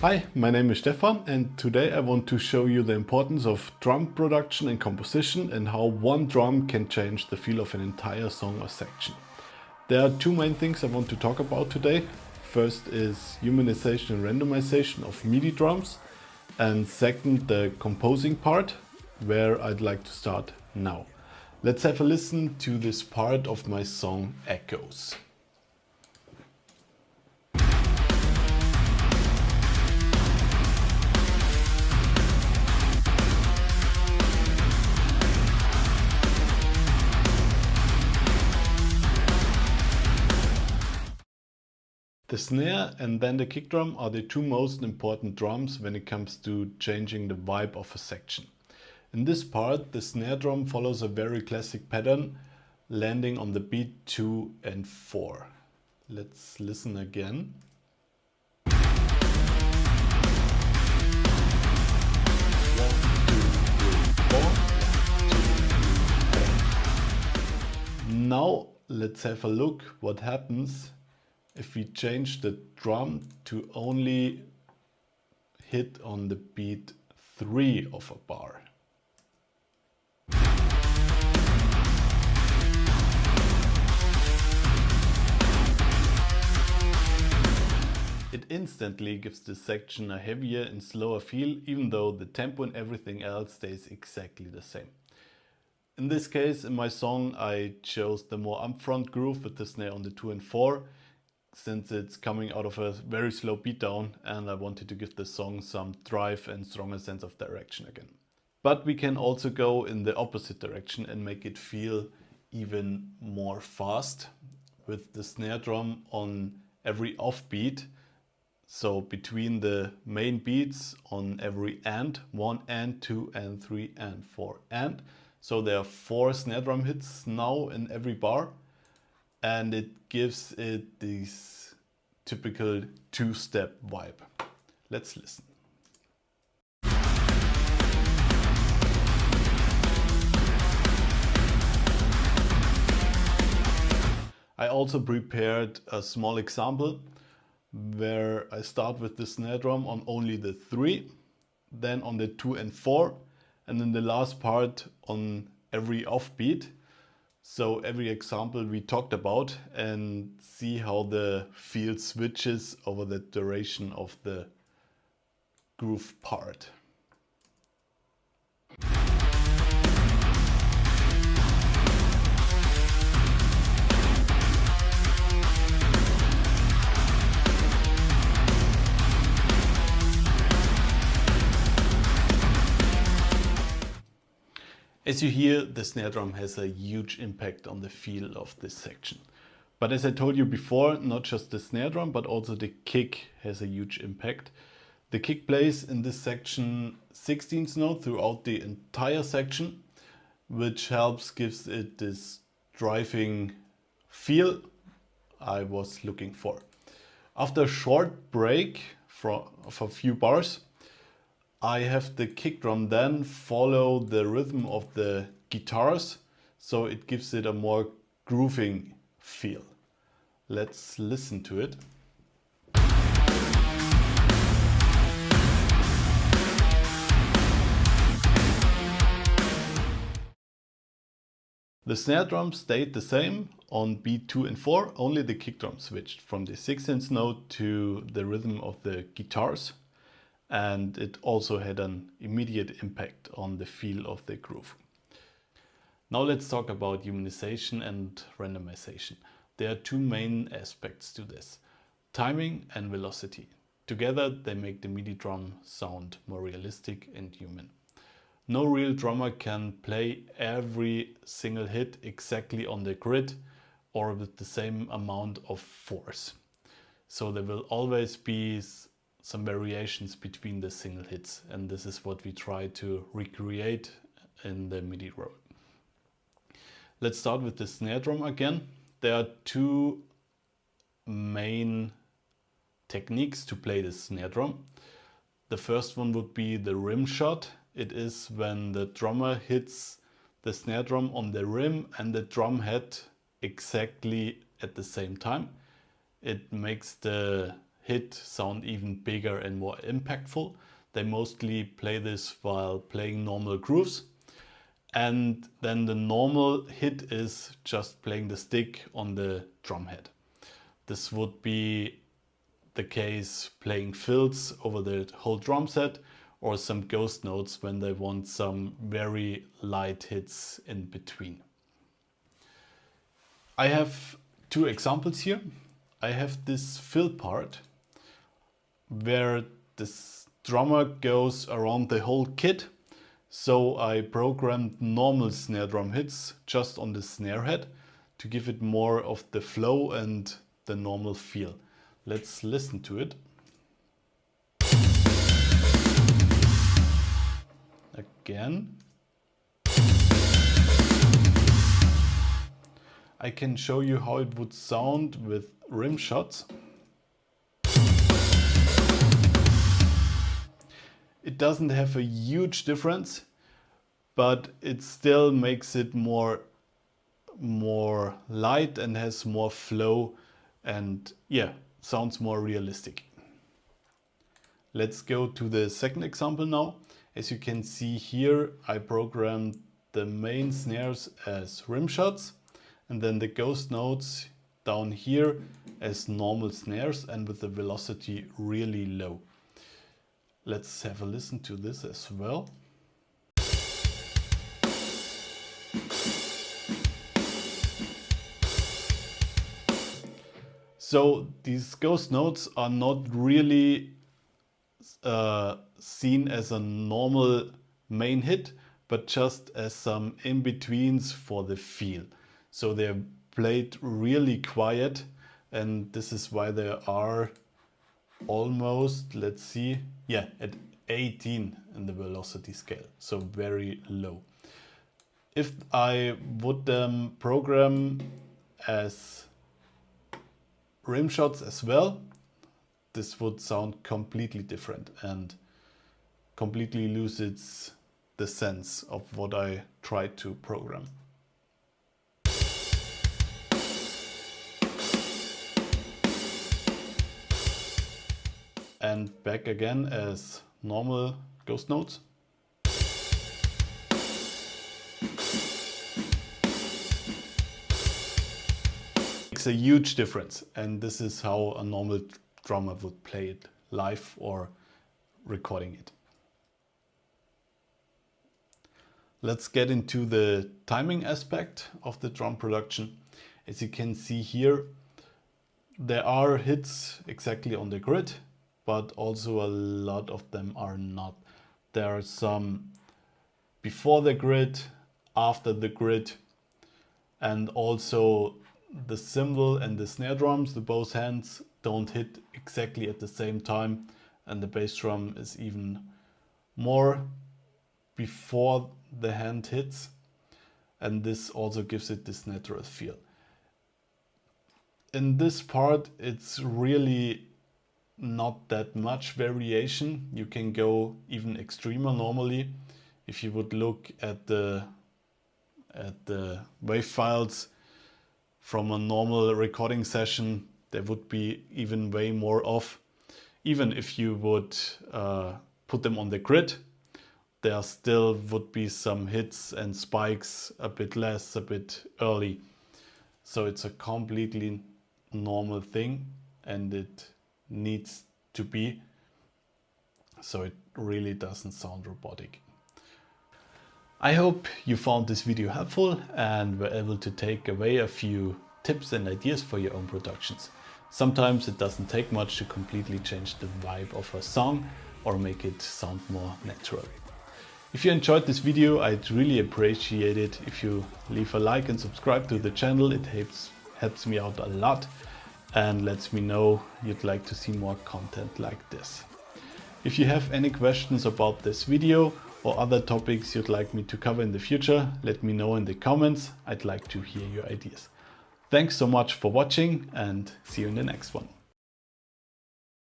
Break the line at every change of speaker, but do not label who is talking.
Hi, my name is Stefan and today I want to show you the importance of drum production and composition and how one drum can change the feel of an entire song or section. There are two main things I want to talk about today. First is humanization and randomization of Midi drums, and second the composing part, where I'd like to start now. Let's have a listen to this part of my song Echoes. The snare and then the kick drum are the two most important drums when it comes to changing the vibe of a section. In this part, the snare drum follows a very classic pattern, landing on the beat 2 and 4. Let's listen again. Now let's have a look what happens if we change the drum to only hit on the beat 3 of a bar. It instantly gives the section a heavier and slower feel, even though the tempo and everything else stays exactly the same. In this case, in my song, I chose the more upfront groove with the snare on the 2 and 4, since it's coming out of a very slow beatdown and I wanted to give the song some drive and stronger sense of direction again. But we can also go in the opposite direction and make it feel even more fast with the snare drum on every offbeat. So between the main beats on every and, 1 and 2 and 3 and 4 and. So there are 4 snare drum hits now in every bar. And it gives it this typical two-step vibe. Let's listen. I also prepared a small example where I start with the snare drum on only the 3, then on the 2 and 4, and then the last part on every offbeat. So every example we talked about, and see how the feel switches over the duration of the groove part. As you hear, the snare drum has a huge impact on the feel of this section. But as I told you before, not just the snare drum, but also the kick has a huge impact. The kick plays in this section 16th note throughout the entire section, which gives it this driving feel I was looking for. After a short break of a few bars, I have the kick drum then follow the rhythm of the guitars, so it gives it a more grooving feel. Let's listen to it. The snare drum stayed the same on beat 2 and 4, only the kick drum switched from the 16th note to the rhythm of the guitars. And it also had an immediate impact on the feel of the groove. Now let's talk about humanization and randomization. There are two main aspects to this: timing and velocity. Together they make the Midi drum sound more realistic and human. No real drummer can play every single hit exactly on the grid or with the same amount of force. So there will always be some variations between the single hits, and this is what we try to recreate in the Midi roll. Let's start with the snare drum again. There are two main techniques to play the snare drum. The first one would be the rim shot. It is when the drummer hits the snare drum on the rim and the drum head exactly at the same time. It makes the hit sound even bigger and more impactful. They mostly play this while playing normal grooves. And then the normal hit is just playing the stick on the drum head. This would be the case playing fills over the whole drum set, or some ghost notes when they want some very light hits in between. I have two examples here. I have this fill part where this drummer goes around the whole kit. So I programmed normal snare drum hits just on the snare head to give it more of the flow and the normal feel. Let's listen to it. Again. I can show you how it would sound with Rimshots. It doesn't have a huge difference, but it still makes it more light and has more flow, and yeah, sounds more realistic. Let's go to the second example now. As you can see here, I programmed the main snares as Rimshots and then the ghost notes down here as normal snares and with the velocity really low. Let's have a listen to this as well. So these ghost notes are not really seen as a normal main hit, but just as some in-betweens for the feel. So they're played really quiet, and this is why they are almost, let's see, yeah, at 18 in the velocity scale, so very low. If I would program as Rimshots as well, this would sound completely different and completely loses the sense of what I tried to program. And back again as normal ghost notes. Makes a huge difference, and this is how a normal drummer would play it live or recording it. Let's get into the timing aspect of the drum production. As you can see here, there are hits exactly on the grid, but also a lot of them are not. There are some before the grid, after the grid, and also the cymbal and the snare drums, the both hands, don't hit exactly at the same time, and the bass drum is even more before the hand hits, and this also gives it this natural feel. In this part, it's really not that much variation. You can go even extremer normally. If you would look at the wave files from a normal recording session, there would be even way more off. Even if you would put them on the grid, there still would be some hits and spikes a bit less, a bit early. So it's a completely normal thing, and it needs to be, so it really doesn't sound robotic. I hope you found this video helpful and were able to take away a few tips and ideas for your own productions. Sometimes it doesn't take much to completely change the vibe of a song or make it sound more natural. If you enjoyed this video, I'd really appreciate it if you leave a like and subscribe to the channel. It helps me out a lot and lets me know you'd like to see more content like this. If you have any questions about this video or other topics you'd like me to cover in the future, let me know in the comments. I'd like to hear your ideas. Thanks so much for watching, and see you in the next one.